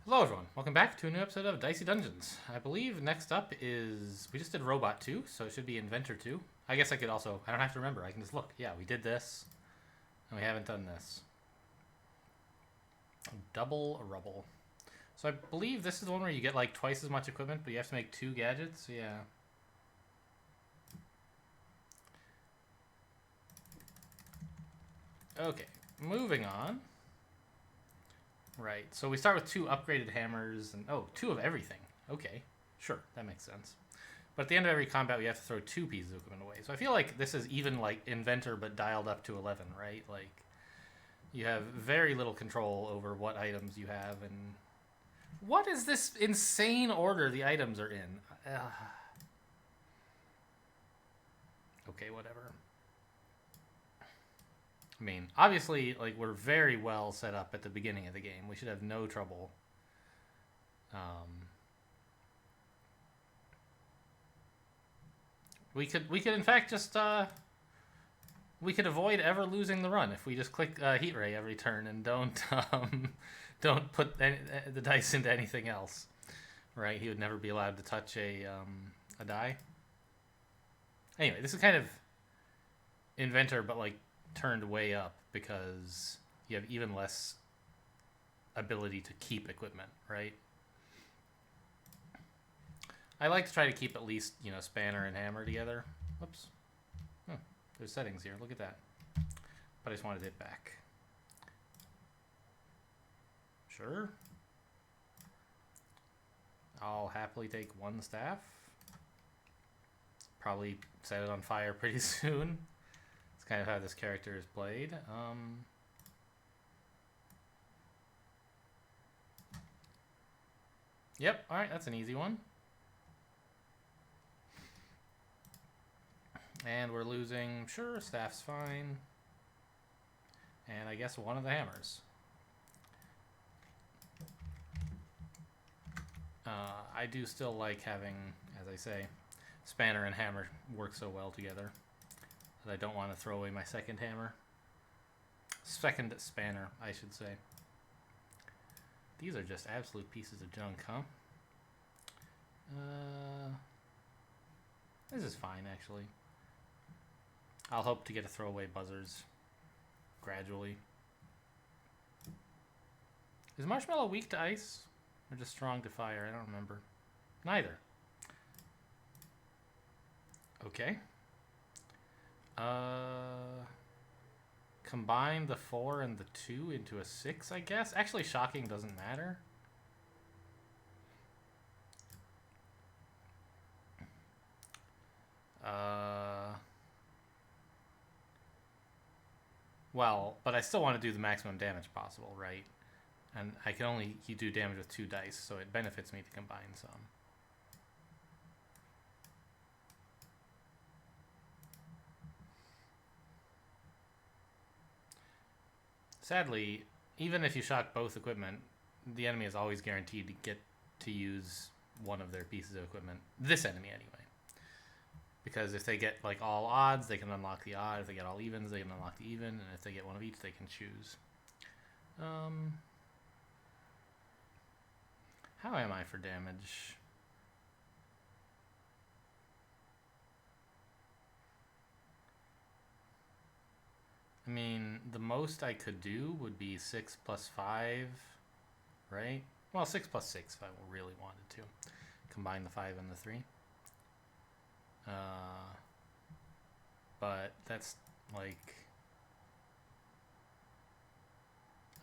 Hello everyone, welcome back to a new episode of Dicey Dungeons. I believe next up is, we just did Robot 2, so it should be Inventor 2. I guess I could also, I don't have to remember, I can just look. Yeah, we did this, and we haven't done this. Double Rubble. So I believe this is the one where you get like twice as much equipment, but you have to make 2 gadgets, yeah. Okay, moving on. Right, so we start with 2 upgraded hammers, and 2 of everything. Okay, sure, that makes sense. But at the end of every combat, we have to throw 2 pieces of equipment away. So I feel like this is even like Inventor, but dialed up to 11, right? Like, you have very little control over what items you have, and what is this insane order the items are in? Okay, whatever. I mean, obviously, like, we're very well set up at the beginning of the game. We should have no trouble. We could in fact just we could avoid ever losing the run if we just click Heat Ray every turn and don't put the dice into anything else. Right? He would never be allowed to touch a die. Anyway, this is kind of Inventor, but like turned way up because you have even less ability to keep equipment, right? I like to try to keep at least, spanner and hammer together. Whoops. Oh, there's settings here. Look at that. But I just wanted it back. Sure. I'll happily take 1 staff. Probably set it on fire pretty soon. It's kind of how this character is played. Yep, alright, that's an easy one. And we're losing, sure, staff's fine. And I guess 1 of the hammers. I do still like having, as I say, spanner and hammer work so well together that I don't want to throw away my second hammer. Second spanner, I should say. These are just absolute pieces of junk, huh? This is fine, actually. I'll hope to get to throw away buzzers gradually. Is Marshmallow weak to ice? Or just strong to fire? I don't remember. Neither. Okay. Combine the 4 and the 2 into a 6, I guess? Actually, shocking doesn't matter. Well, but I still want to do the maximum damage possible, right? And I can only do damage with 2 dice, so it benefits me to combine some. Sadly, even if you shock both equipment, the enemy is always guaranteed to get to use one of their pieces of equipment. This enemy, anyway. Because if they get like all odds, they can unlock the odd. If they get all evens, they can unlock the even. And if they get one of each, they can choose. How am I for damage? I mean, the most I could do would be 6 plus 5, right? Well, 6 plus 6 if I really wanted to. Combine the 5 and the 3. But that's like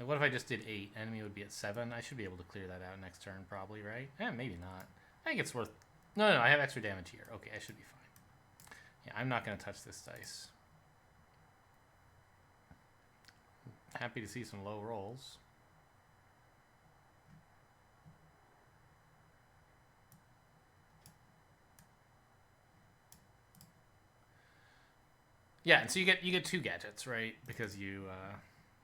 what if I just did 8? Enemy would be at 7. I should be able to clear that out next turn probably, right? Maybe not. I think it's worth... No, I have extra damage here. Okay, I should be fine. Yeah, I'm not going to touch this dice. Happy to see some low rolls. Yeah, and so you get 2 gadgets, right? Because you're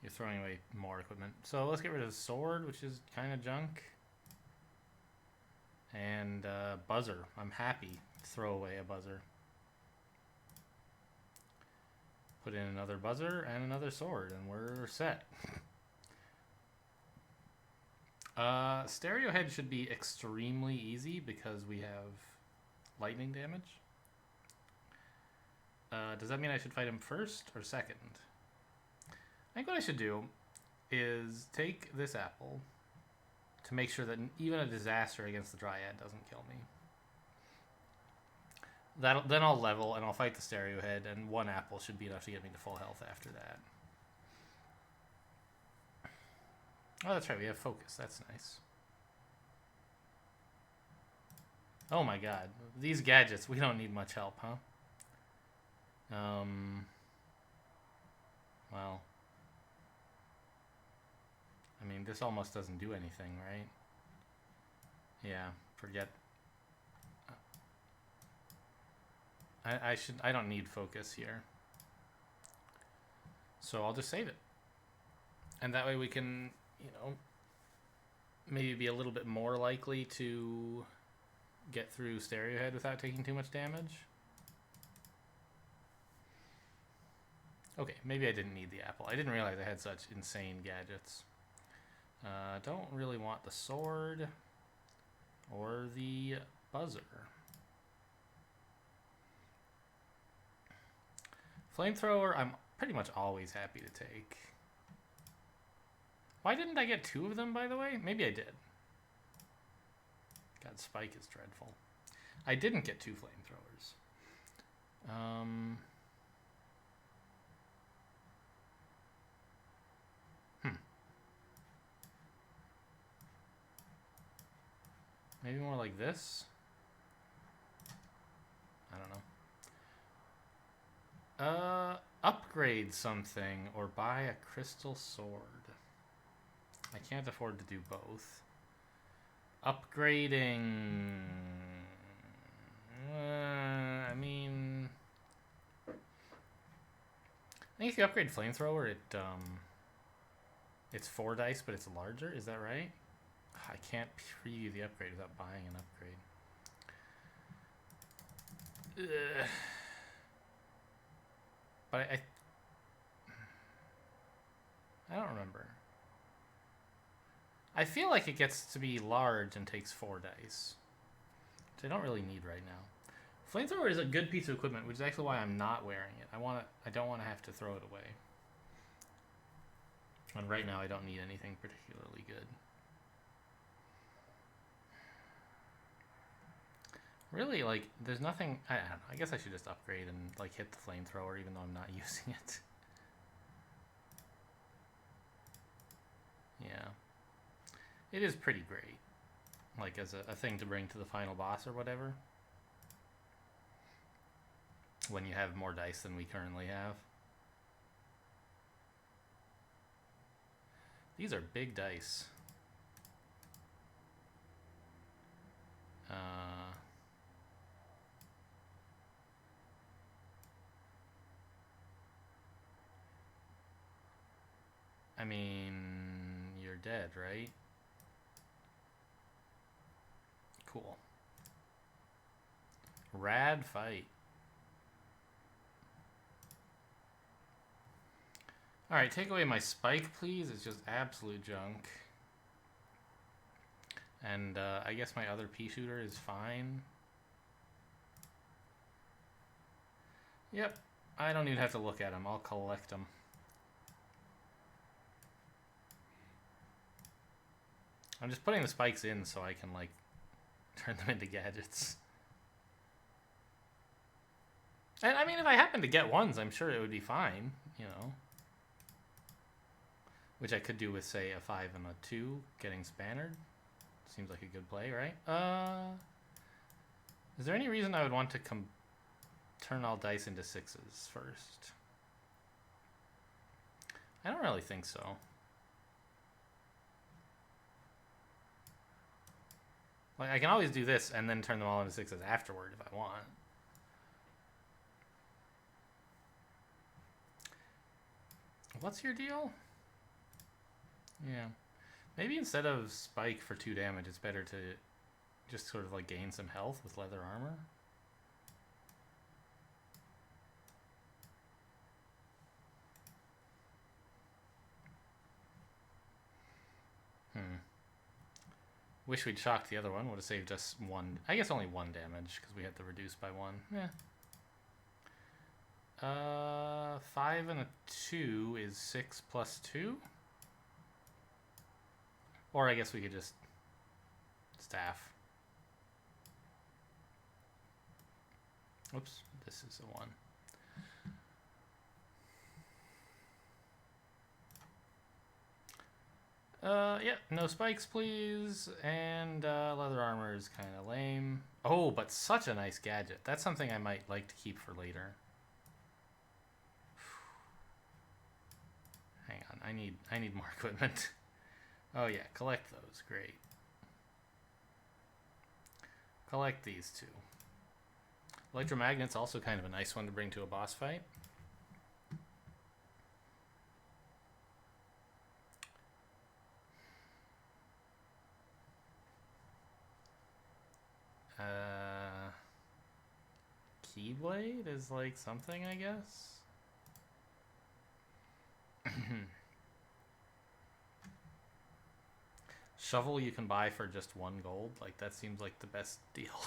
throwing away more equipment. So let's get rid of the sword, which is kind of junk. And buzzer. I'm happy to throw away a buzzer. Put in another buzzer and another sword, and we're set. Stereo Head should be extremely easy because we have lightning damage. Does that mean I should fight him first or second? I think what I should do is take this apple to make sure that even a disaster against the Dryad doesn't kill me. Then I'll level and I'll fight the Stereo Head, and one apple should be enough to get me to full health after that. Oh, that's right, we have focus. That's nice. Oh my god. These gadgets, we don't need much help, huh? Well. I mean, this almost doesn't do anything, right? Yeah, forget. I don't need focus here. So I'll just save it. And that way we can, you know, maybe be a little bit more likely to get through Stereo Head without taking too much damage. Okay, maybe I didn't need the apple. I didn't realize I had such insane gadgets. Don't really want the sword or the buzzer. Flamethrower, I'm pretty much always happy to take. Why didn't I get 2 of them, by the way? Maybe I did. God, Spike is dreadful. I didn't get 2 flamethrowers. Maybe more like this? I don't know. Upgrade something or buy a crystal sword. I can't afford to do both. Upgrading... I mean... I think if you upgrade Flamethrower, it's 4 dice, but it's larger. Is that right? I can't preview the upgrade without buying an upgrade. Ugh. But I don't remember. I feel like it gets to be large and takes 4 dice, which I don't really need right now. Flamethrower is a good piece of equipment, which is actually why I'm not wearing it. I don't want to have to throw it away. And right now I don't need anything particularly good. Really, like, there's nothing... I don't know. I guess I should just upgrade and, like, hit the flamethrower even though I'm not using it. Yeah. It is pretty great. Like, as a thing to bring to the final boss or whatever. When you have more dice than we currently have. These are big dice. I mean, you're dead, right? Cool. Rad fight. Alright, take away my spike, please. It's just absolute junk. And I guess my other pea shooter is fine. Yep. I don't even have to look at them. I'll collect them. I'm just putting the spikes in so I can, like, turn them into gadgets. And, I mean, if I happen to get ones, I'm sure it would be fine, you know. Which I could do with, say, a 5 and a 2, getting spannered. Seems like a good play, right? Is there any reason I would want to turn all dice into 6s first? I don't really think so. Like, I can always do this and then turn them all into 6s afterward if I want. What's your deal? Yeah. Maybe instead of spike for 2 damage, it's better to just sort of like gain some health with leather armor. Wish we'd shocked the other one. Would have saved us one. I guess only one damage because we had to reduce by one. Yeah. 5 and a 2 is 6 plus 2. Or I guess we could just staff. Oops, this is a 1. Yeah, no spikes, please. And leather armor is kind of lame. Oh, but such a nice gadget. That's something I might like to keep for later. Hang on, I need more equipment. Oh yeah, collect those. Great. Collect these two. Electromagnet's also kind of a nice one to bring to a boss fight. Keyblade is like something, I guess. Shovel you can buy for just 1 gold. Like, that seems like the best deal.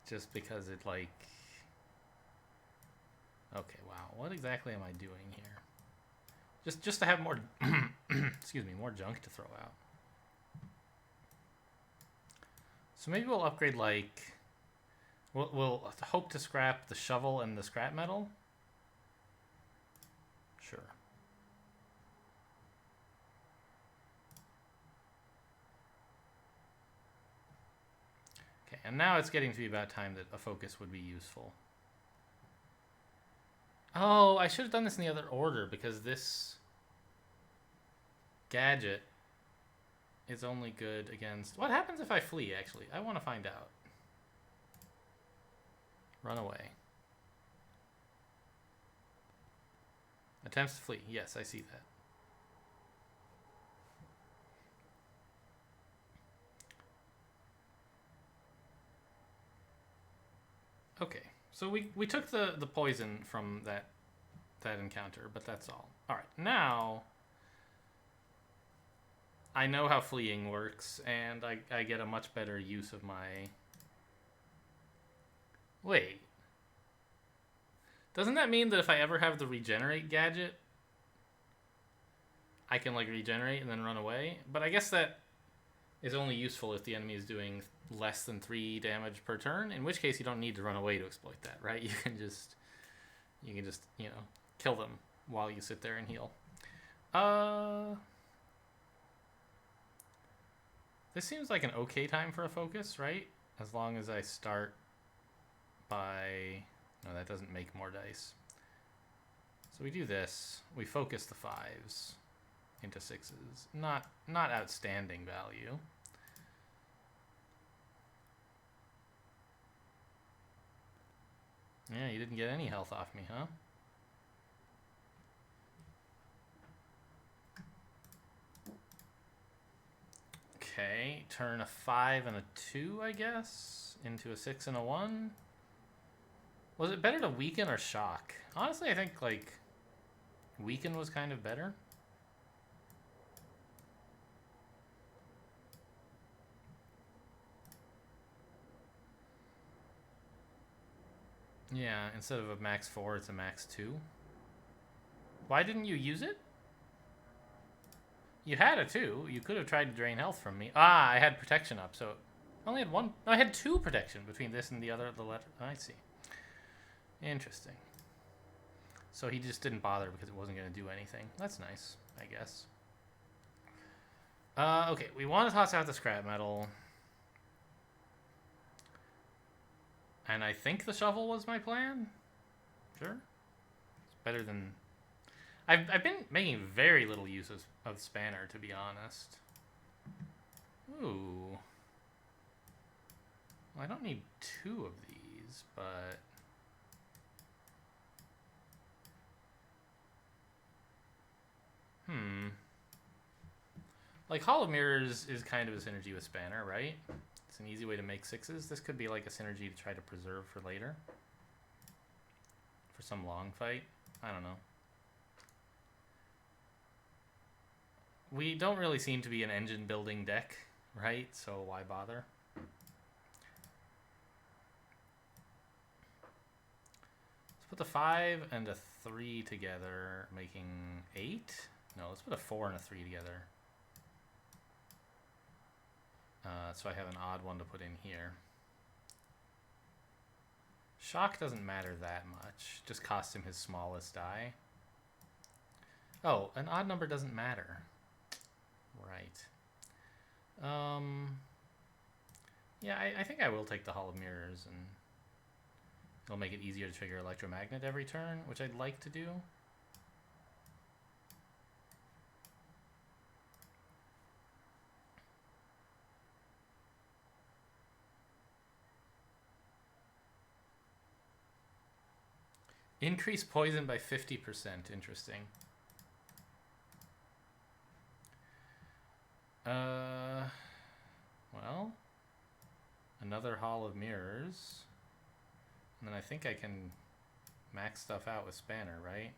Just because it, like... Okay, wow. What exactly am I doing here? Just to have more... excuse me, more junk to throw out. So maybe we'll upgrade, like... We'll hope to scrap the shovel and the scrap metal. Sure. Okay, and now it's getting to be about time that a focus would be useful. Oh, I should have done this in the other order because this gadget is only good against... What happens if I flee, actually? I want to find out. Run away. Attempts to flee. Yes, I see that. Okay, so we took the poison from that encounter, but that's all. All right, now I know how fleeing works, and I get a much better use of my... Wait. Doesn't that mean that if I ever have the regenerate gadget, I can, like, regenerate and then run away? But I guess that is only useful if the enemy is doing less than 3 damage per turn, in which case you don't need to run away to exploit that, right? You can just, you know, kill them while you sit there and heal. This seems like an okay time for a focus, right? As long as I start by... No, that doesn't make more dice. So we do this. We focus the 5s into 6s. Not outstanding value. Yeah, you didn't get any health off me, huh? Okay, turn a 5 and a 2, I guess, into a 6 and a 1. Was it better to weaken or shock? Honestly, I think, like, weaken was kind of better. Yeah, instead of a max 4, it's a max 2. Why didn't you use it? You had a 2. You could have tried to drain health from me. Ah, I had protection up, so I only had 1. No, I had 2 protection between this and the other. The letter. I see. Interesting. So he just didn't bother because it wasn't going to do anything. That's nice, I guess. Okay, we want to toss out the scrap metal. And I think the shovel was my plan. Sure. It's better than... I've been making very little use of Spanner, to be honest. Ooh. Well, I don't need 2 of these, but... Like, Hall of Mirrors is kind of a synergy with Spanner, right? It's an easy way to make 6s. This could be like a synergy to try to preserve for later. For some long fight. I don't know. We don't really seem to be an engine building deck right? So why bother? Let's put the 5 and a 3 together, making 8. No, let's put a 4 and a 3 together. So I have an odd one to put in here. Shock doesn't matter that much. Just cost him his smallest die. Oh, an odd number doesn't matter. Right. Yeah, I think I will take the Hall of Mirrors, and it'll make it easier to trigger Electromagnet every turn, which I'd like to do. Increase poison by 50%. Interesting. Well, another Hall of Mirrors. And then I think I can max stuff out with Spanner, right?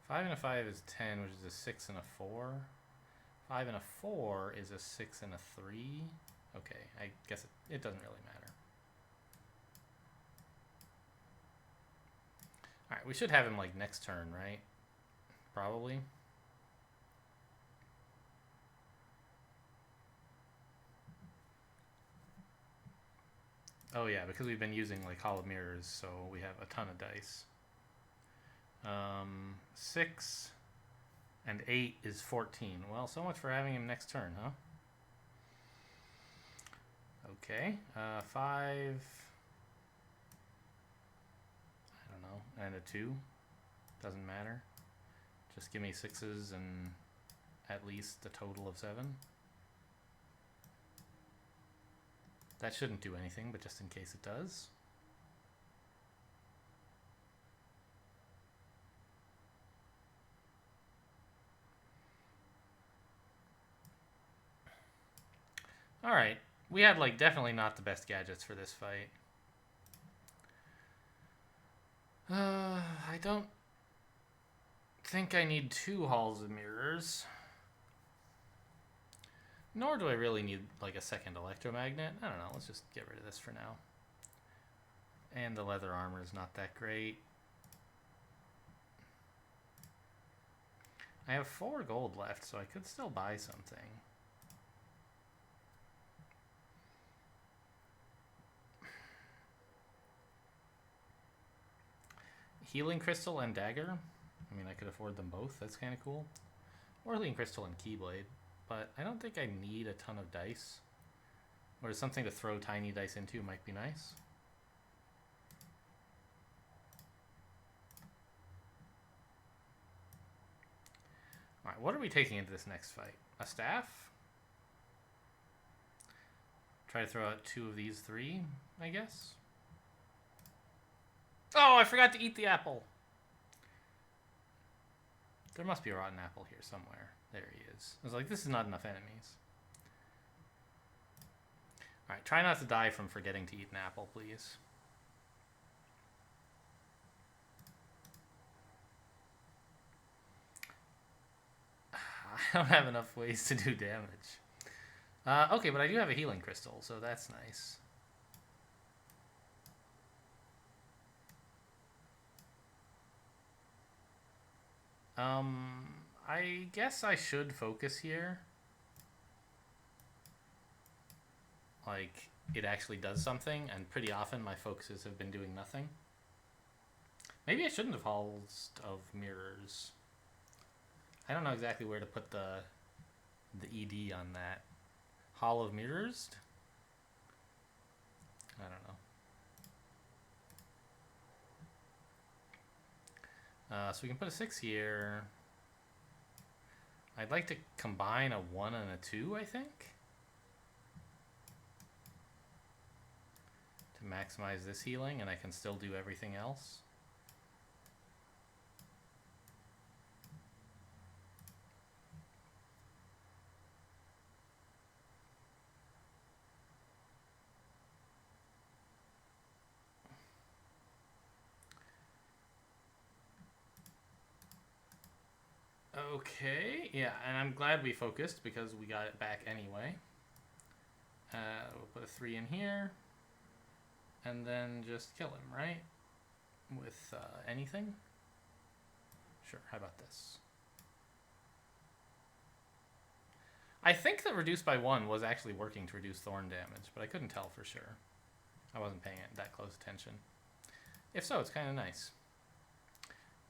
5 and a 5 is 10, which is a 6 and a 4. 5 and a 4 is a 6 and a 3. Okay, I guess it doesn't really matter. Alright, we should have him like next turn, right? Probably. Oh yeah, because we've been using like Hall of Mirrors, so we have a ton of dice. 6 and 8 is 14. Well, so much for having him next turn, huh? Okay, 5. I don't know, and a 2. Doesn't matter. Just give me 6s and at least a total of 7. That shouldn't do anything, but just in case it does. Alright, we had like definitely not the best gadgets for this fight. I don't think I need 2 Halls of Mirrors. Nor do I really need like a second Electromagnet. I don't know, let's just get rid of this for now. And the leather armor is not that great. I have 4 gold left, so I could still buy something. Healing Crystal and Dagger. I mean, I could afford them both. That's kind of cool. Or Healing Crystal and Keyblade. But I don't think I need a ton of dice. Or something to throw tiny dice into might be nice. Alright, what are we taking into this next fight? A staff? Try to throw out 2 of these 3, I guess. Oh, I forgot to eat the apple. There must be a rotten apple here somewhere. There he is. I was like, this is not enough enemies. Alright, try not to die from forgetting to eat an apple, please. I don't have enough ways to do damage. Okay, but I do have a healing crystal, so that's nice. I guess I should focus here. Like, it actually does something, and pretty often my focuses have been doing nothing. Maybe I shouldn't have Halls of Mirrors. I don't know exactly where to put the ED on that. Hall of Mirrors? I don't know. So we can put a 6 here. I'd like to combine a 1 and a 2, I think. To maximize this healing, and I can still do everything else. Okay, yeah, and I'm glad we focused because we got it back anyway. We'll put a 3 in here. And then just kill him, right? With anything? Sure, how about this? I think that reduce by 1 was actually working to reduce thorn damage, but I couldn't tell for sure. I wasn't paying it that close attention. If so, it's kind of nice.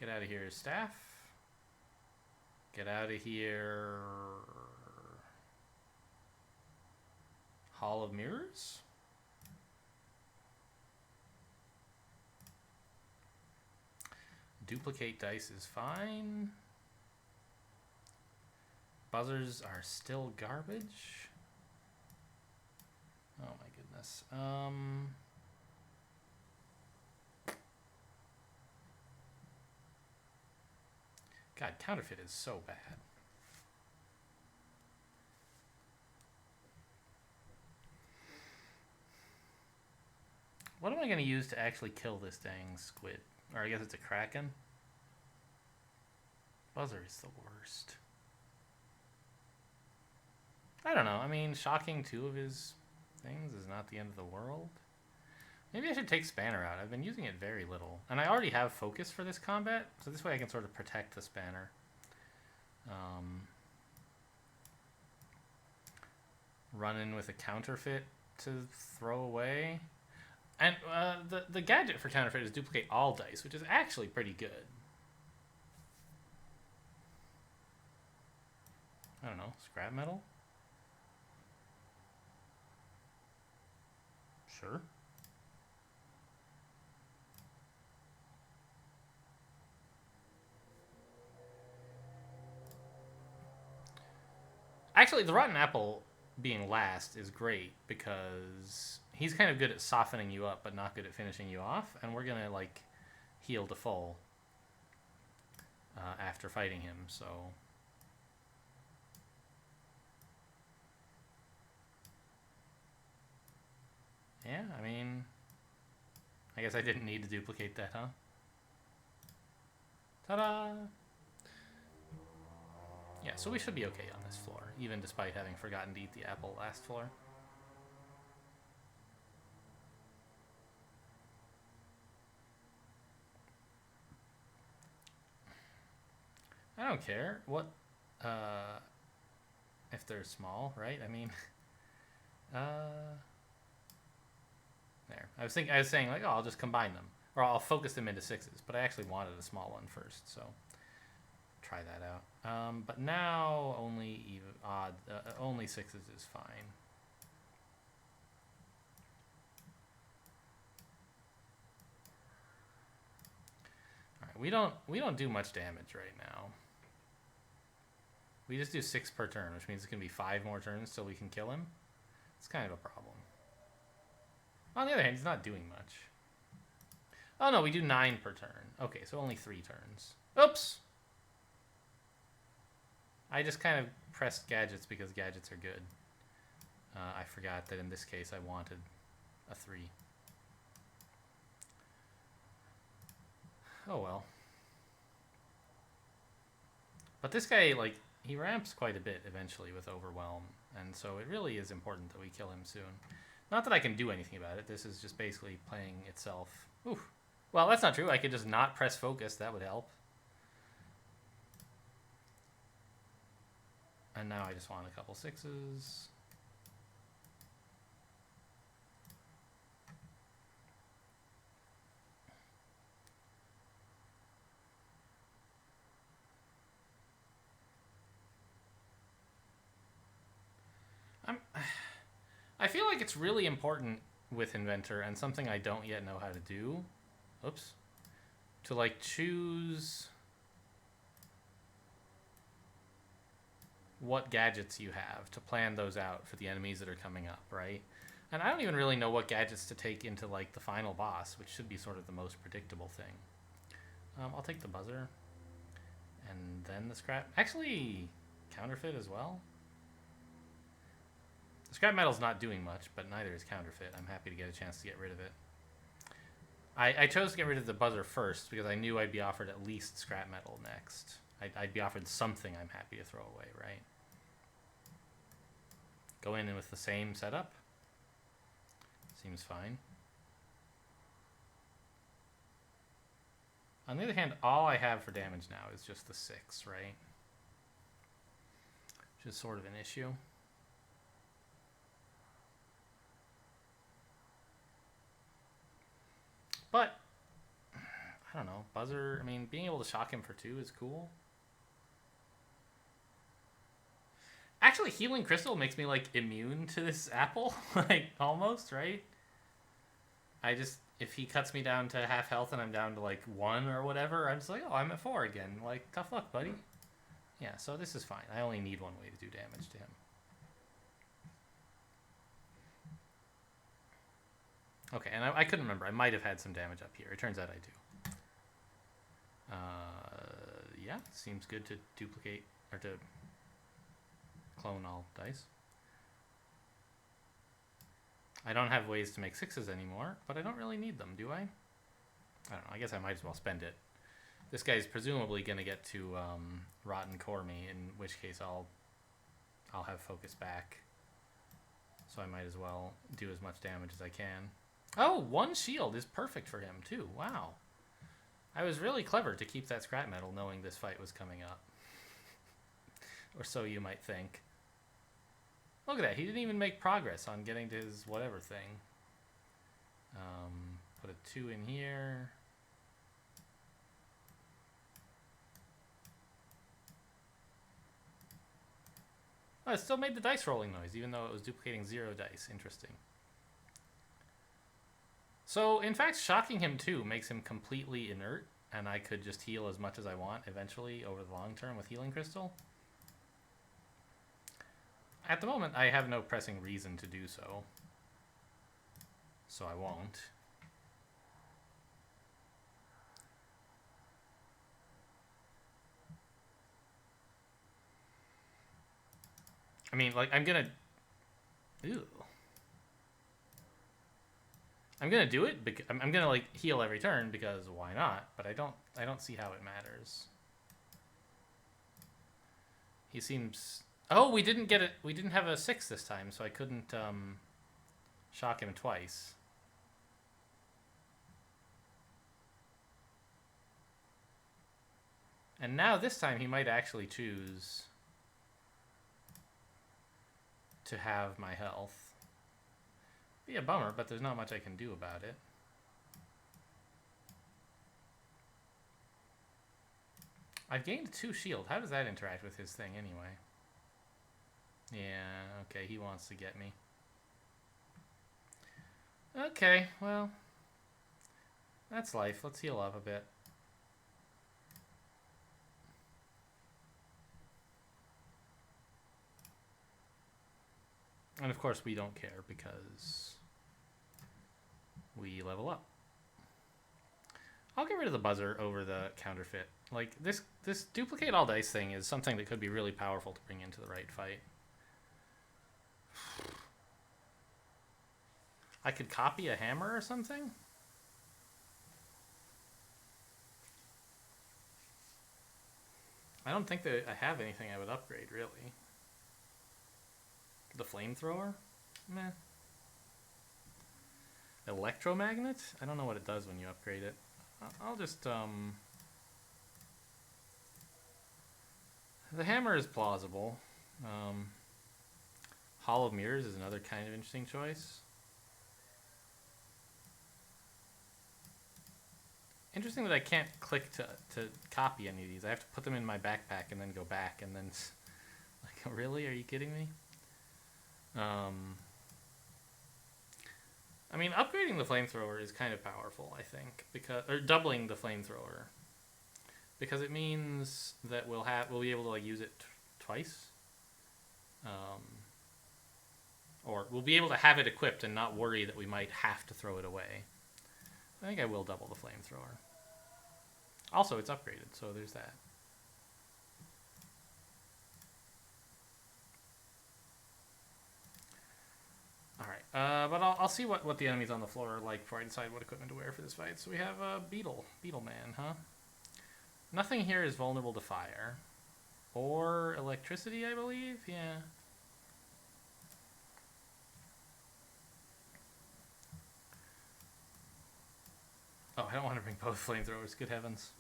Get out of here, staff. Get out of here. Hall of Mirrors? Duplicate dice is fine. Buzzers are still garbage. Oh my goodness. God, counterfeit is so bad. What am I going to use to actually kill this dang squid? Or I guess it's a kraken. Buzzer is the worst. I don't know. I mean, shocking 2 of his things is not the end of the world. Maybe I should take Spanner out. I've been using it very little. And I already have focus for this combat, so this way I can sort of protect the Spanner. Run in with a counterfeit to throw away. And the gadget for counterfeit is duplicate all dice, which is actually pretty good. I don't know, scrap metal? Sure. Actually, the rotten apple being last is great because he's kind of good at softening you up but not good at finishing you off, and we're gonna like heal to full after fighting him, so yeah, I mean, I guess I didn't need to duplicate that, huh? Ta-da! Yeah, so we should be okay on this floor, even despite having forgotten to eat the apple last floor. I don't care what, if they're small, right? I mean, there. I was saying like, oh, I'll just combine them, or I'll focus them into 6s, but I actually wanted a small one first, so try that out. But now only even odd, only 6s is fine. All right, we don't do much damage right now. We just do 6 per turn, which means it's gonna be 5 more turns till we can kill him. It's kind of a problem. On the other hand, he's not doing much. Oh no, we do 9 per turn. Okay, so only 3 turns. Oops! I just kind of pressed gadgets because gadgets are good. I forgot that in this case I wanted a 3. Oh well. But this guy, like, he ramps quite a bit eventually with Overwhelm, and so it really is important that we kill him soon. Not that I can do anything about it. This is just basically playing itself. Oof. Well, that's not true. I could just not press focus. That would help. And now I just want a couple 6s. I feel like it's really important with Inventor, and something I don't yet know how to do. Oops. To like choose what gadgets you have to plan those out for the enemies that are coming up, right? And I don't even really know what gadgets to take into like the final boss, which should be sort of the most predictable thing. I'll take the buzzer and then the scrap. Actually, counterfeit as well. The scrap metal's not doing much, but neither is counterfeit. I'm happy to get a chance to get rid of it. I chose to get rid of the buzzer first because I knew I'd be offered at least scrap metal next. I'd be offered something I'm happy to throw away, right? Go in with the same setup. Seems fine. On the other hand, all I have for damage now is just the 6, right? Which is sort of an issue. But, I don't know. Buzzer, I mean, being able to shock him for 2 is cool. Actually, Healing Crystal makes me, like, immune to this apple. Like, almost, right? I just, if he cuts me down to half health and I'm down to, like, 1 or whatever, I'm just like, oh, I'm at 4 again. Like, tough luck, buddy. Yeah, so this is fine. I only need one way to do damage to him. Okay, and I couldn't remember. I might have had some damage up here. It turns out I do. Yeah, seems good to duplicate, or to clone all dice. I don't have ways to make 6s anymore, but I don't really need them, do I? I don't know. I guess I might as well spend it. This guy's presumably going to get to Rotten Core me, in which case I'll have focus back. So I might as well do as much damage as I can. Oh, 1 shield is perfect for him, too. Wow. I was really clever to keep that scrap metal knowing this fight was coming up. Or so you might think. Look at that. He didn't even make progress on getting to his whatever thing. Put a 2 in here. Oh, it still made the dice rolling noise, even though it was duplicating 0 dice. Interesting. So, in fact, shocking him too makes him completely inert, and I could just heal as much as I want eventually over the long term with Healing Crystal. At the moment, I have no pressing reason to do so. So I won't. I mean, like, I'm gonna... Ew. I'm gonna do it because I'm gonna like heal every turn because why not? But I don't see how it matters. He seems. Oh, we didn't get it. We didn't have a 6 this time, so I couldn't shock him twice. And now this time he might actually choose to have my health. Be a bummer, but there's not much I can do about it. I've gained 2 shield. How does that interact with his thing anyway? Yeah, okay, he wants to get me. Okay, well, that's life. Let's heal up a bit. And of course we don't care because we level up. I'll get rid of the buzzer over the counterfeit. Like, this duplicate all dice thing is something that could be really powerful to bring into the right fight. I could copy a hammer or something? I don't think that I have anything I would upgrade, really. The flamethrower? Meh. Electromagnet? I don't know what it does when you upgrade it. I'll just, The hammer is plausible. Hall of Mirrors is another kind of interesting choice. Interesting that I can't click to copy any of these. I have to put them in my backpack and then go back and then... Like, really? Are you kidding me? I mean, upgrading the flamethrower is kind of powerful, I think, or doubling the flamethrower, because it means that we'll be able to like use it twice, or we'll be able to have it equipped and not worry that we might have to throw it away. I think I will double the flamethrower. Also, it's upgraded, so there's that. Alright, but I'll see what the enemies on the floor are like before I decide what equipment to wear for this fight. So we have Beetle Man, huh? Nothing here is vulnerable to fire. Or electricity, I believe? Yeah. Oh, I don't want to bring both flamethrowers. Good heavens.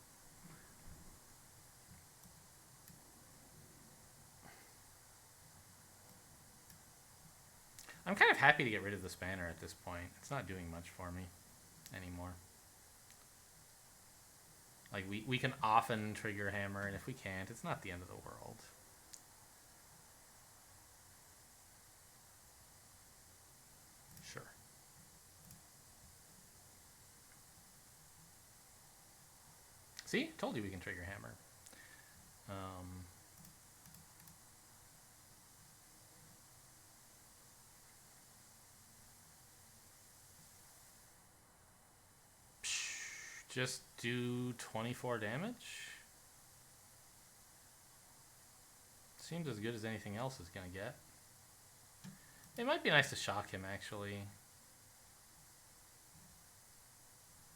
I'm kind of happy to get rid of the spanner at this point. It's not doing much for me anymore. Like, we can often trigger hammer, and if we can't, it's not the end of the world. Sure. See? Told you we can trigger hammer. Just do 24 damage? Seems as good as anything else is gonna get. It might be nice to shock him, actually.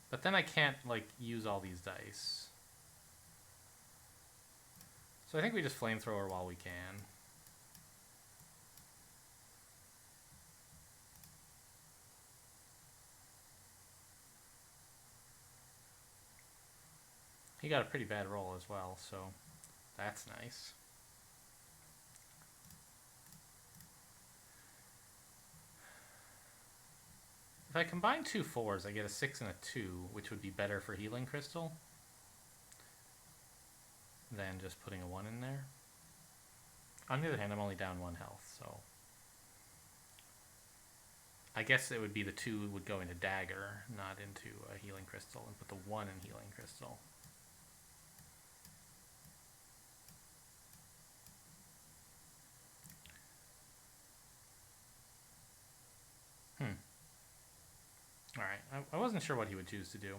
But then I can't, like, use all these dice. So I think we just flamethrower while we can. He got a pretty bad roll as well, so that's nice. If I combine 2 4s, I get a 6 and a 2, which would be better for healing crystal than just putting a 1 in there. On the other hand, I'm only down 1 health, so I guess it would be the 2 would go into dagger, not into a healing crystal, and put the 1 in healing crystal. Alright, I wasn't sure what he would choose to do.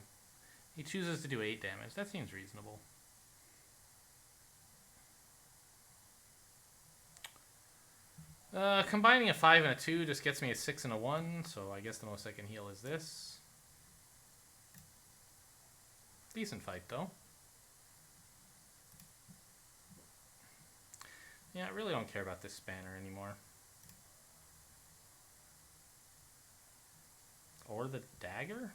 He chooses to do 8 damage. That seems reasonable. Combining a 5 and a 2 just gets me a 6 and a 1, so I guess the most I can heal is this. Decent fight, though. Yeah, I really don't care about this spanner anymore. Or the dagger?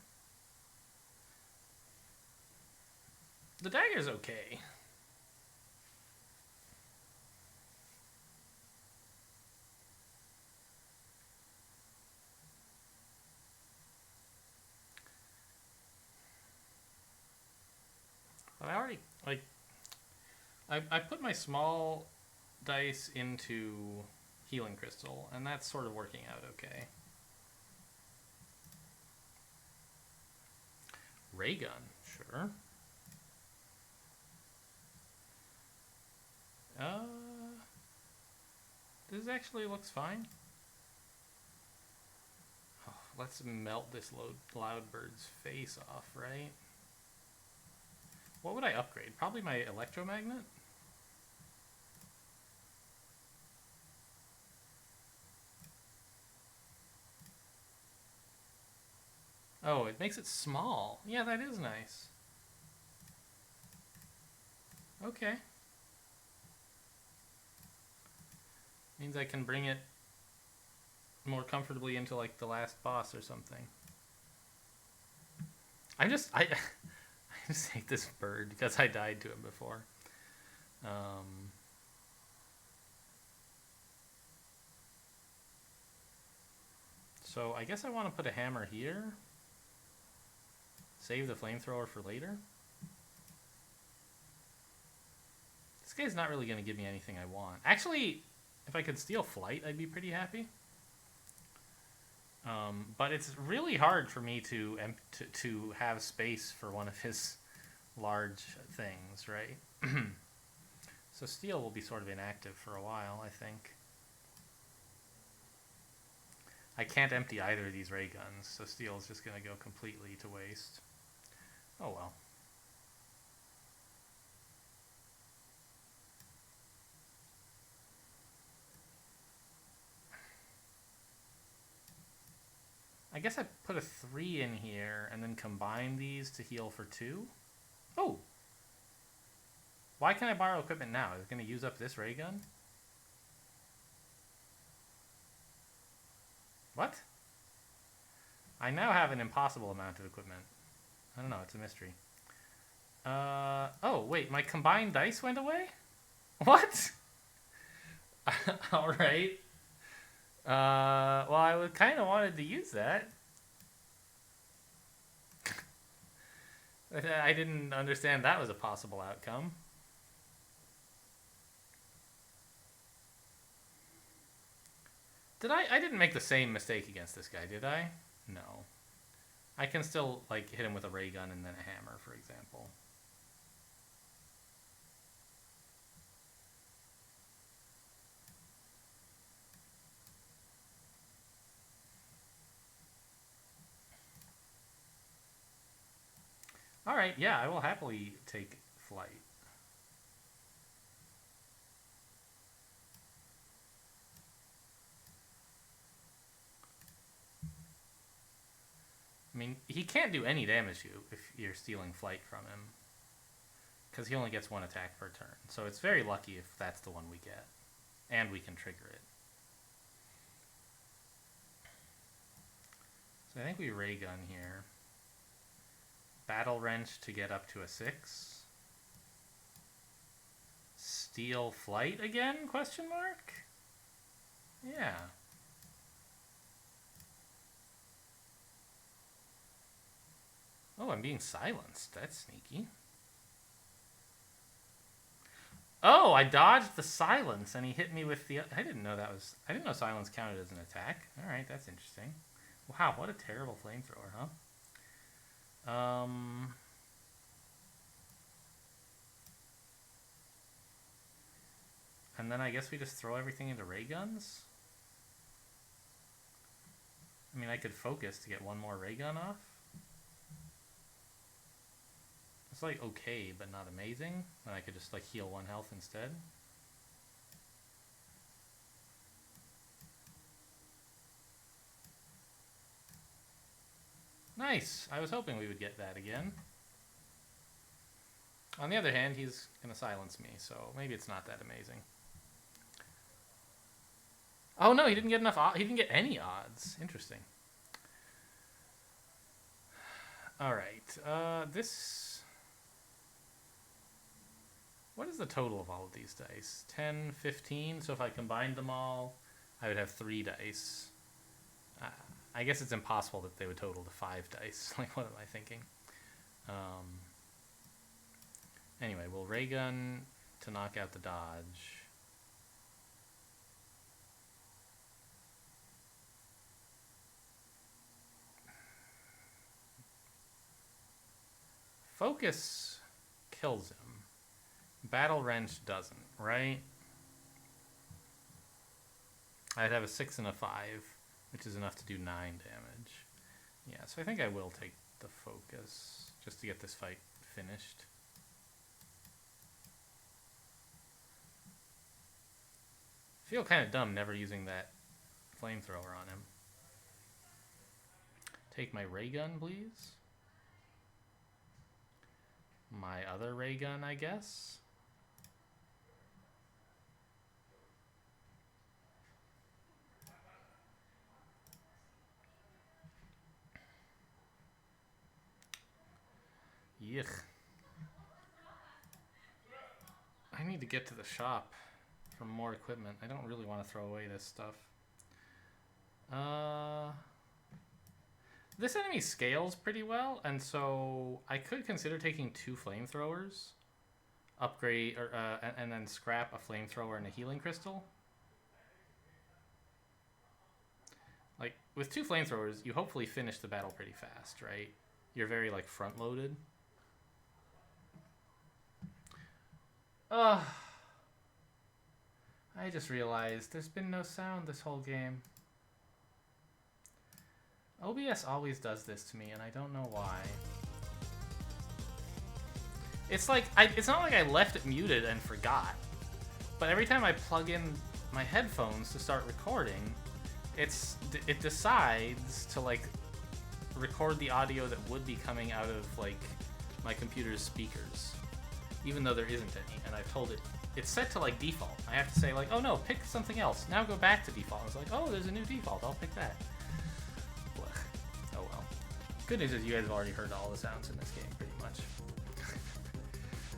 The dagger's okay. But I already, like, I put my small dice into healing crystal, and that's sort of working out okay. Ray gun, sure. This actually looks fine. Oh, let's melt this Loudbird's face off, right? What would I upgrade? Probably my electromagnet? Oh, it makes it small. Yeah, that is nice. Okay. Means I can bring it more comfortably into, like, the last boss or something. I just hate this bird because I died to him before. So I guess I want to put a hammer here. Save the flamethrower for later. This guy's not really going to give me anything I want. Actually, if I could steal flight, I'd be pretty happy. But it's really hard for me to have space for one of his large things, right? So steel will be sort of inactive for a while, I think. I can't empty either of these ray guns, so steel is just going to go completely to waste. Oh well. I guess I put a 3 in here and then combine these to heal for 2. Oh! Why can I borrow equipment now? Is it going to use up this ray gun? What? I now have an impossible amount of equipment. I don't know, it's a mystery. Oh, wait, my combined dice went away? What? Alright. Well, I kind of wanted to use that. I didn't understand that was a possible outcome. I didn't make the same mistake against this guy, did I? No. I can still, like, hit him with a ray gun and then a hammer, for example. Alright, yeah, I will happily take flight. I mean, he can't do any damage to you if you're stealing flight from him. Because he only gets one attack per turn. So it's very lucky if that's the one we get. And we can trigger it. So I think we ray gun here. Battle wrench to get up to a 6. Steal flight again? Question mark? Yeah. Oh, I'm being silenced. That's sneaky. Oh, I dodged the silence and he hit me with the... I didn't know silence counted as an attack. Alright, that's interesting. Wow, what a terrible flamethrower, huh? And then I guess we just throw everything into ray guns? I mean, I could focus to get one more ray gun off. It's like okay, but not amazing. And I could just like heal 1 health instead. Nice! I was hoping we would get that again. On the other hand, he's gonna silence me, so maybe it's not that amazing. Oh no, he didn't get enough he didn't get any odds. Interesting. Alright, this... What is the total of all of these dice? 10, 15, so if I combined them all, I would have 3 dice. I guess it's impossible that they would total to 5 dice. Like, what am I thinking? Anyway, we'll ray gun to knock out the dodge. Focus kills him. Battle wrench doesn't, right? I'd have a 6 and a 5, which is enough to do 9 damage. Yeah, so I think I will take the focus just to get this fight finished. I feel kind of dumb never using that flamethrower on him. Take my ray gun, please. My other ray gun, I guess. Yuck. I need to get to the shop for more equipment. I don't really want to throw away this stuff. This enemy scales pretty well, and so I could consider taking 2 flamethrowers, upgrade, or and then scrap a flamethrower and a healing crystal. Like, with 2 flamethrowers, you hopefully finish the battle pretty fast, right? You're very, like, front-loaded. I just realized there's been no sound this whole game. OBS always does this to me, and I don't know why. It's like, it's not like I left it muted and forgot, but every time I plug in my headphones to start recording, it decides to, like, record the audio that would be coming out of, like, my computer's speakers. even though there isn't any, and I've told it, it's set to like default. I have to say like, oh no, pick something else. Now go back to default. It's like, oh, there's a new default. I'll pick that. Blech. Oh well. Good news is you guys have already heard all the sounds in this game, pretty much.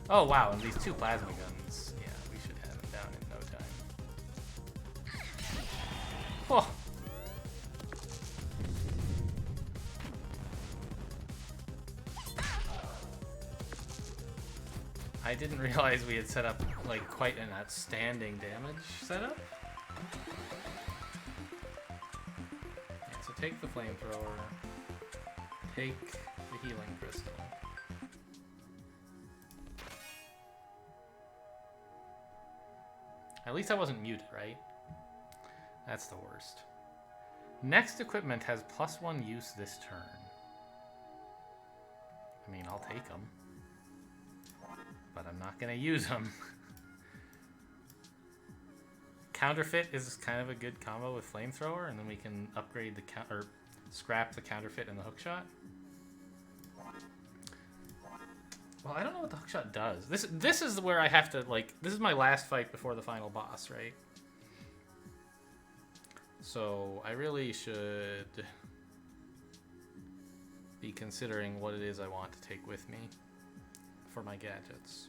Oh wow, and these two plasma guns. Yeah, we should have them down in no time. Oh. I didn't realize we had set up like quite an outstanding damage setup. Yeah, so take the flamethrower, take the healing crystal. At least I wasn't muted, right? That's the worst. Next equipment has +1 use this turn. I mean, I'll take them. But I'm not going to use them. Counterfeit is kind of a good combo with flamethrower, and then we can upgrade the scrap the counterfeit and the hookshot. Well, I don't know what the hookshot does. This is where I have to like. This is my last fight before the final boss, right? So I really should be considering what it is I want to take with me for my gadgets.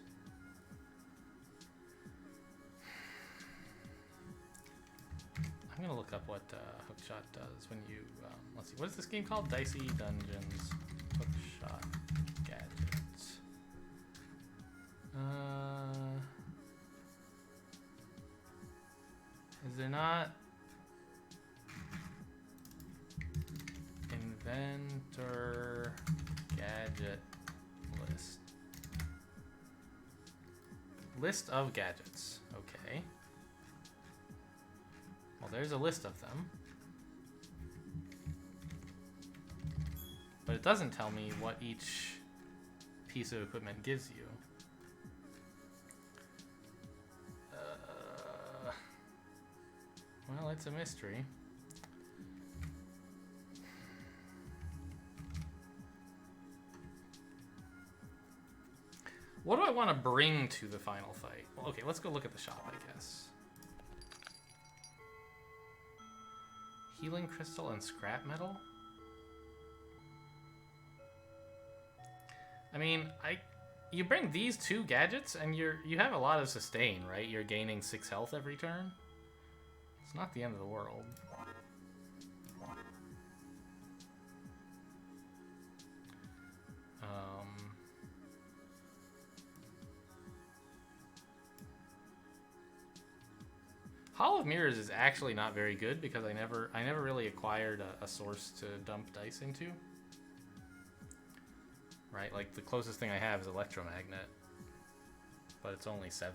I'm gonna look up what hookshot does when you let's see, what is this game called? Dicey Dungeons hookshot gadgets. Is there not Inventor gadget list? List of gadgets. Okay. Well, there's a list of them. But it doesn't tell me what each piece of equipment gives you. Well, it's a mystery. What do I want to bring to the final fight? Well, okay, let's go look at the shop, I guess. Healing crystal and scrap metal? I mean, you bring these two gadgets and you have a lot of sustain, right? You're gaining 6 health every turn. It's not the end of the world. Hall of Mirrors is actually not very good because I never really acquired a source to dump dice into. Right, like the closest thing I have is electromagnet, but it's only 7.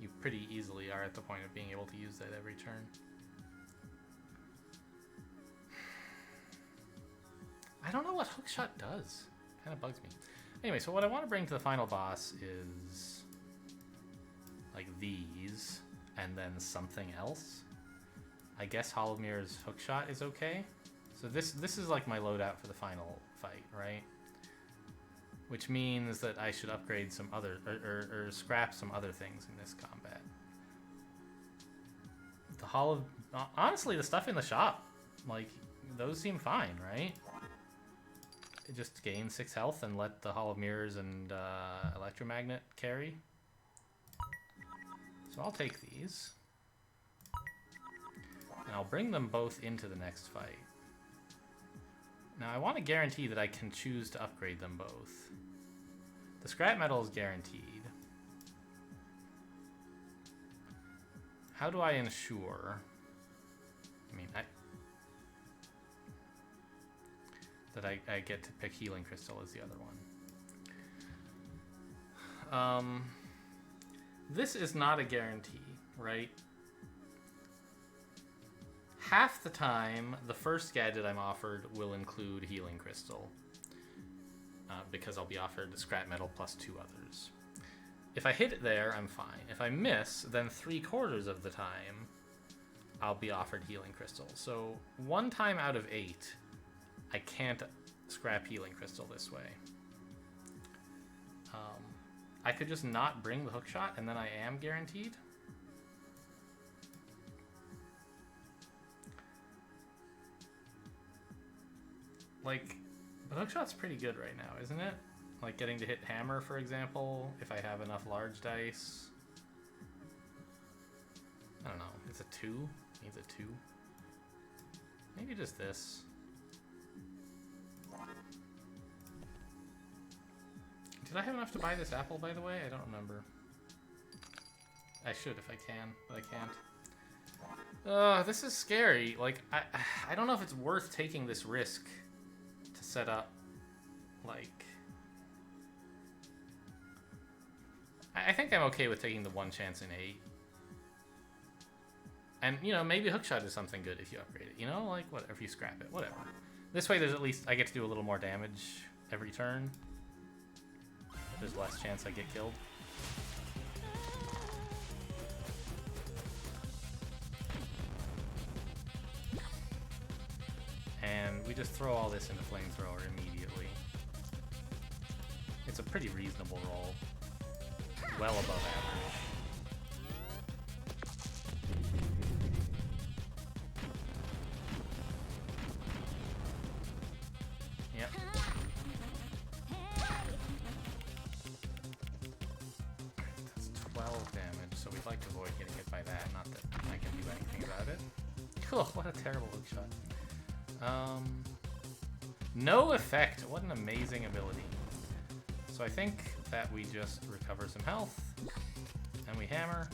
You pretty easily are at the point of being able to use that every turn. I don't know what hookshot does. Kind of bugs me. Anyway, so what I want to bring to the final boss is like these, and then something else. I guess Hall of Mirrors hookshot is okay. So this is like my loadout for the final fight, right? Which means that I should upgrade some other or scrap some other things in this combat. The Hall of honestly, the stuff in the shop, like those seem fine, right? Just gain 6 health and let the Hall of Mirrors and electromagnet carry. So I'll take these. And I'll bring them both into the next fight. Now I want to guarantee that I can choose to upgrade them both. The scrap metal is guaranteed. How do I ensure? I mean, that I get to pick healing crystal as the other one. This is not a guarantee, right? Half the time, the first gadget I'm offered will include healing crystal, because I'll be offered the scrap metal plus 2 others. If I hit it there, I'm fine. If I miss, then 3/4 of the time, I'll be offered healing crystal. So 1 time out of 8, I can't scrap healing crystal this way. I could just not bring the hook shot, and then I am guaranteed. Like, the hook shot's pretty good right now, isn't it? Like getting to hit hammer, for example, if I have enough large dice. I don't know. It's a 2. Needs a 2. Maybe just this. Did I have enough to buy this apple, by the way? I don't remember. I should if I can, but I can't. This is scary. Like, I don't know if it's worth taking this risk to set up, like... I think I'm okay with taking the 1 chance in 8. And, you know, maybe hookshot is something good if you upgrade it. You know, like, whatever, if you scrap it, whatever. This way, there's at least, I get to do a little more damage every turn. There's less chance I get killed. And we just throw all this into flamethrower immediately. It's a pretty reasonable roll. Well above average. Yep. That's 12 damage, so we'd like to avoid getting hit by that. Not that I can do anything about it. Cool, what a terrible hook shot. No effect. What an amazing ability. So I think that we just recover some health, and we hammer.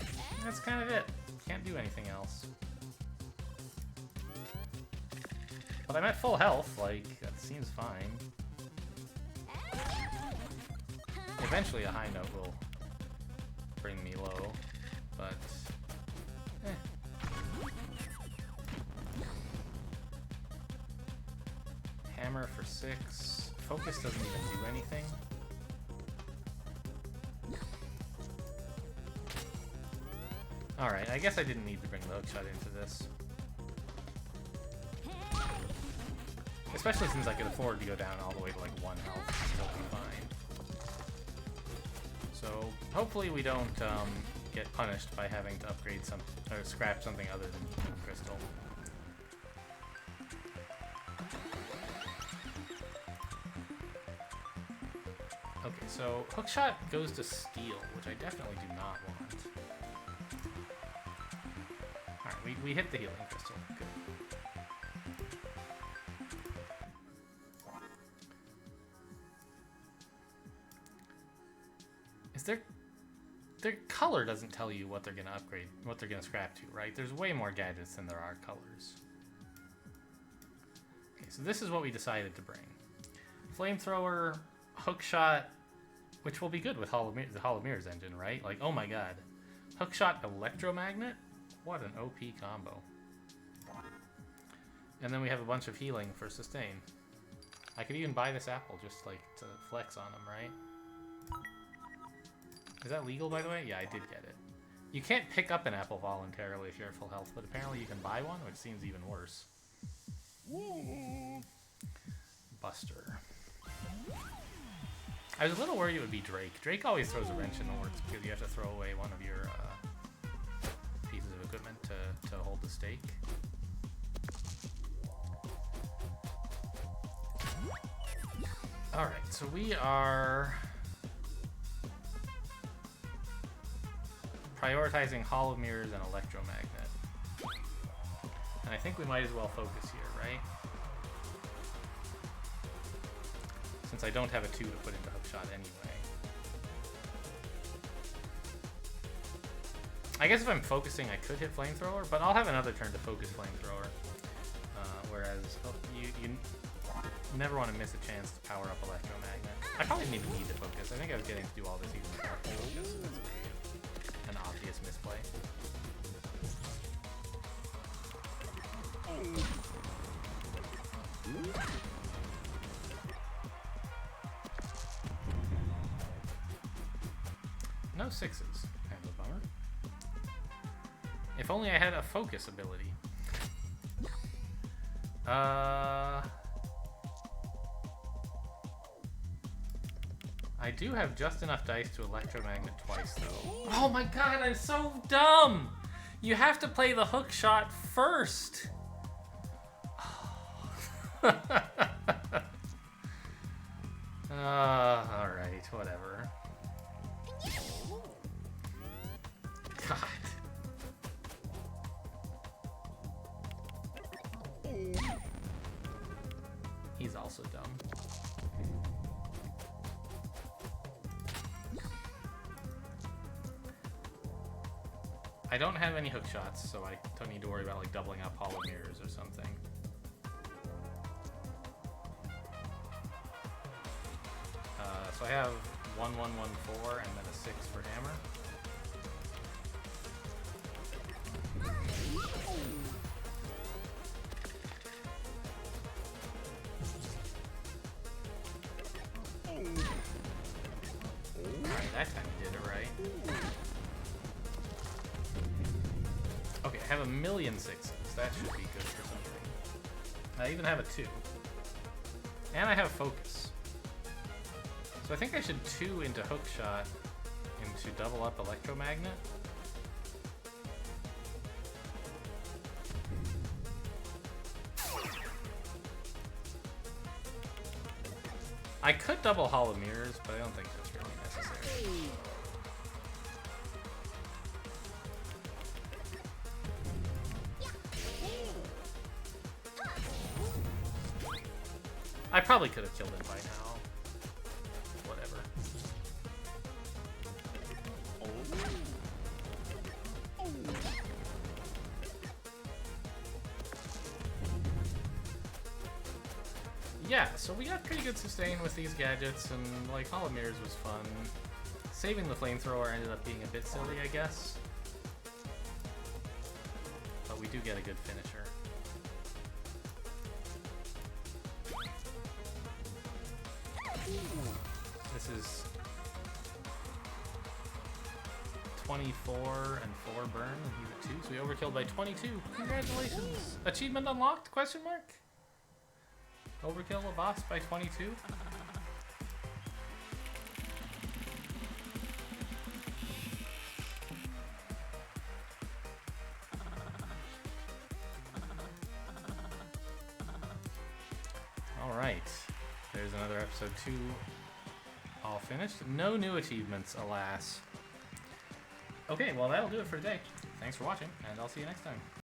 And that's kind of it. Can't do anything else. But I'm at full health, like, that seems fine. Eventually a high note will bring me low, but... Hammer for 6. Focus doesn't even do anything. Alright, I guess I didn't need to bring the hookshot into this. Especially since I could afford to go down all the way to like 1 health and still be fine. So hopefully we don't get punished by having to upgrade some or scrap something other than crystal. Okay, so hookshot goes to steel, which I definitely do not want. Alright, we hit the healing crystal. Good. Is their color doesn't tell you what they're gonna upgrade, what they're gonna scrap to, right? There's way more gadgets than there are colors. Okay, so this is what we decided to bring. Flamethrower, hookshot, which will be good with the Hollow Mirrors engine, right? Like, oh my god. Hookshot electromagnet? What an OP combo. And then we have a bunch of healing for sustain. I could even buy this apple just like to flex on them, right? Is that legal, by the way? Yeah, I did get it. You can't pick up an apple voluntarily if you're at full health, but apparently you can buy one, which seems even worse. Buster. I was a little worried it would be Drake. Drake always throws a wrench in the works because you have to throw away one of your pieces of equipment to hold the stake. Alright, so we are prioritizing Hollow Mirrors and Electromagnet. And I think we might as well focus here, right? Since I don't have a 2 to put into hookshot anyway. I guess if I'm focusing, I could hit flamethrower, but I'll have another turn to focus flamethrower. Whereas you never want to miss a chance to power up electromagnet. I probably didn't even need to focus. I think I was getting to do all this even without focus. It's an obvious misplay. No 6s. Kind of a bummer. If only I had a focus ability. I do have just enough dice to electromagnet twice, though. Oh my god, I'm so dumb! You have to play the hook shot first! Alright, whatever. God. He's also dumb. I don't have any hook shots, so I don't need to worry about like doubling up hollow mirrors or something. So I have 1, 1, 1, 4, and then a 6 for hammer. Alright, that time you did it right. Okay, I have a million 6s. That should be good for something. I even have a 2. And I have focus. So I think I should 2 into hookshot into double up electromagnet. I could double hollow mirrors, but I don't think that's really necessary. I probably could have killed him by now. Whatever. Yeah, so we got pretty good sustain with these gadgets, and like hollow mirrors was fun. Saving the flamethrower ended up being a bit silly, I guess. But we do get a good finisher. This is 24 and 4 burn, and he's at 2, so we overkilled by 22. Congratulations! Achievement unlocked? Question mark? Overkill a boss by 22? Alright. There's another episode 2 all finished. No new achievements, alas. Okay, well that'll do it for today. Thanks for watching, and I'll see you next time.